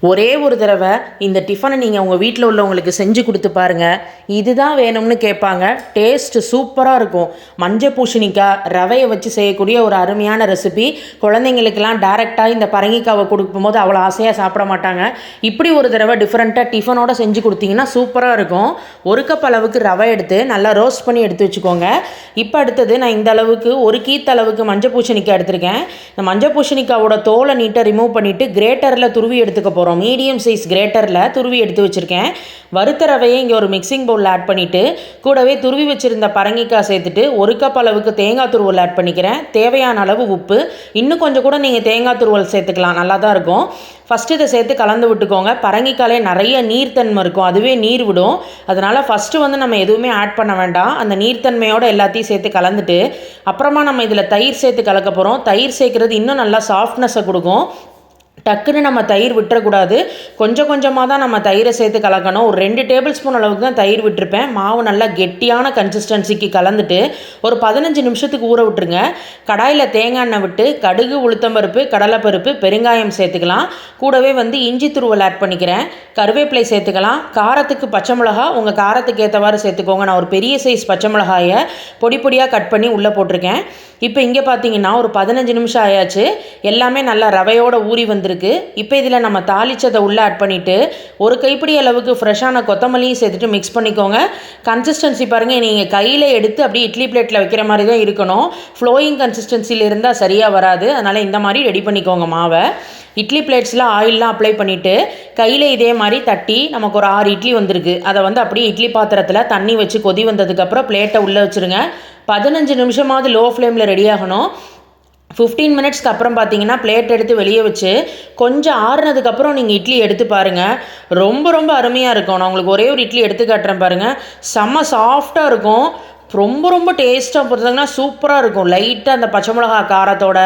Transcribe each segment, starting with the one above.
ஒரே ஒரு தடவை இந்த டிஃபனை நீங்கள் உங்கள் வீட்டில் உள்ளவங்களுக்கு செஞ்சு கொடுத்து பாருங்கள். இதுதான் வேணும்னு கேட்பாங்க. டேஸ்ட்டு சூப்பராக இருக்கும். மஞ்சள் பூசணிக்காய் ரவையை வச்சு செய்யக்கூடிய ஒரு அருமையான ரெசிபி. குழந்தைங்களுக்கெல்லாம் டேரெக்டாக இந்த பரங்கிக்காவை கொடுக்கும்போது அவ்வளோ ஆசையாக சாப்பிட மாட்டாங்க. இப்படி ஒரு தடவை டிஃப்ரெண்ட்டாக டிஃபனோடு செஞ்சு கொடுத்தீங்கன்னா சூப்பராக இருக்கும். ஒரு கப் அளவுக்கு ரவை எடுத்து நல்லா ரோஸ்ட் பண்ணி எடுத்து வச்சுக்கோங்க. இப்போ அடுத்தது நான் இந்த அளவுக்கு ஒரு கீத்த அளவுக்கு மஞ்சள் பூசணிக்காய் எடுத்திருக்கேன். இந்த மஞ்சள் பூசணிக்காவோட தோலை நீட்டாக ரிமூவ் பண்ணிவிட்டு கிரேட்டரில் துருவி எடுத்துக்க போகிறோம். மீடியம் சைஸ் கிரேட்டரில் துருவி எடுத்து வச்சுருக்கேன். வறுத்த ரவையை இங்கே ஒரு மிக்சிங் பவுலில் ஆட் பண்ணிவிட்டு கூடவே துருவி வச்சுருந்த பரங்கிக்காய் சேர்த்துட்டு ஒரு கப் அளவுக்கு தேங்காய் துருவல் ஆட் பண்ணிக்கிறேன். தேவையான அளவு உப்பு, இன்னும் கொஞ்சம் கூட நீங்கள் தேங்காய் துருவல் சேர்த்துக்கலாம், நல்லா தான் இருக்கும். ஃபஸ்ட்டு இதை சேர்த்து கலந்து விட்டுக்கோங்க. பரங்கிக்காலே நிறைய நீர்த்தன்மை இருக்கும், அதுவே நீர் விடும். அதனால் ஃபஸ்ட்டு நம்ம எதுவுமே ஆட் பண்ண வேண்டாம். அந்த நீர்த்தன்மையோடு எல்லாத்தையும் சேர்த்து கலந்துட்டு அப்புறமா நம்ம இதில் தயிர் சேர்த்து கலக்க போகிறோம். தயிர் சேர்க்குறது இன்னும் நல்லா சாஃப்ட்னஸை கொடுக்கும். டக்குன்னு நம்ம தயிர் விட்டுறக்கூடாது. கொஞ்சம் கொஞ்சமாக தான் நம்ம தயிரை சேர்த்து கலக்கணும். ஒரு 2 டேபிள் ஸ்பூன் அளவுக்கு தான் தயிர் விட்டுருப்பேன். மாவு நல்லா கெட்டியான கன்சிஸ்டன்சிக்கு கலந்துட்டு ஒரு 15 நிமிஷத்துக்கு ஊற விட்டுருங்க. கடாயில் தேங்காய் எண்ணெய் விட்டு கடுகு, உளுத்தம்பருப்பு, கடலைப்பருப்பு, பெருங்காயம் சேர்த்துக்கலாம். கூடவே இஞ்சி துருவல் ஆட் பண்ணிக்கிறேன். கருவேப்பிலை சேர்த்துக்கலாம். காரத்துக்கு பச்சை மிளகா உங்கள் காரத்துக்கு ஏற்றவாறு சேர்த்துக்கோங்க. நான் ஒரு பெரிய சைஸ் பச்சை மிளகாயை பொடி பொடியாக கட் பண்ணி உள்ளே போட்டிருக்கேன். இப்போ இங்கே பார்த்தீங்கன்னா ஒரு 15 நிமிஷம் ஆயாச்சு. எல்லாமே நல்லா ரவையோடு ஊறி வந்திருக்கு. இப்போ இதில் நம்ம தாளிச்சதை உள்ளே ஆட் பண்ணிவிட்டு ஒரு கைப்பிடி அளவுக்கு ஃப்ரெஷ்ஷான கொத்தமல்லியும் சேர்த்துட்டு மிக்ஸ் பண்ணிக்கோங்க. கன்சிஸ்டன்சி பாருங்கள், நீங்கள் கையில் எடுத்து அப்படியே இட்லி பிளேட்டில் வைக்கிற மாதிரி தான் இருக்கணும். ஃப்ளோயிங் கன்சிஸ்டன்சியில் இருந்தால் சரியாக வராது. அதனால் இந்த மாதிரி ரெடி பண்ணிக்கோங்க மாவை. இட்லி பிளேட்ஸில் ஆயிலெலாம் அப்ளை பண்ணிவிட்டு கையில் இதே மாதிரி தட்டி நமக்கு ஒரு 6 இட்லி வந்திருக்கு. அதை அப்படியே இட்லி பாத்திரத்தில் தண்ணி வச்சு கொதி வந்ததுக்கப்புறம் பிளேட்டை உள்ளே வச்சுருங்க. 15 நிமிஷமாவது லோ ஃப்ளேமில் ரெடி ஆகணும். 15 மினிட்ஸ்க்கு அப்புறம் பார்த்தீங்கன்னா பிளேட் எடுத்து வெளியே வச்சு கொஞ்சம் ஆறுனதுக்கப்புறம் நீங்கள் இட்லி எடுத்து பாருங்கள். ரொம்ப ரொம்ப அருமையாக இருக்கும். நான் உங்களுக்கு ஒரே ஒரு இட்லி எடுத்து காட்டுறேன் பாருங்கள். செம்ம சாஃப்டாக இருக்கும். ரொம்ப ரொம்ப டேஸ்ட்டாக பார்த்தீங்கன்னா சூப்பராக இருக்கும். லைட்டாக அந்த பச்சை மிளகா காரத்தோட,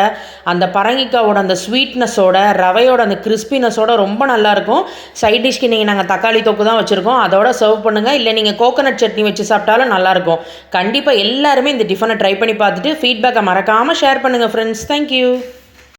அந்த பரங்கிக்காவோட அந்த ஸ்வீட்னஸோட, ரவையோட அந்த கிறிஸ்பினஸோட ரொம்ப நல்லாயிருக்கும். சைட் டிஷ்க்கு நாங்கள் தக்காளி தொக்கு தான் வச்சுருக்கோம், அதோட சர்வ் பண்ணுங்கள். இல்லை நீங்கள் கோகோனட் சட்னி வச்சு சாப்பிட்டாலும் நல்லாயிருக்கும். கண்டிப்பாக எல்லாருமே இந்த டிஃபனை ட்ரை பண்ணி பார்த்துட்டு ஃபீட்பேக்கை மறக்காமல் ஷேர் பண்ணுங்கள் ஃப்ரெண்ட்ஸ். தேங்க்யூ.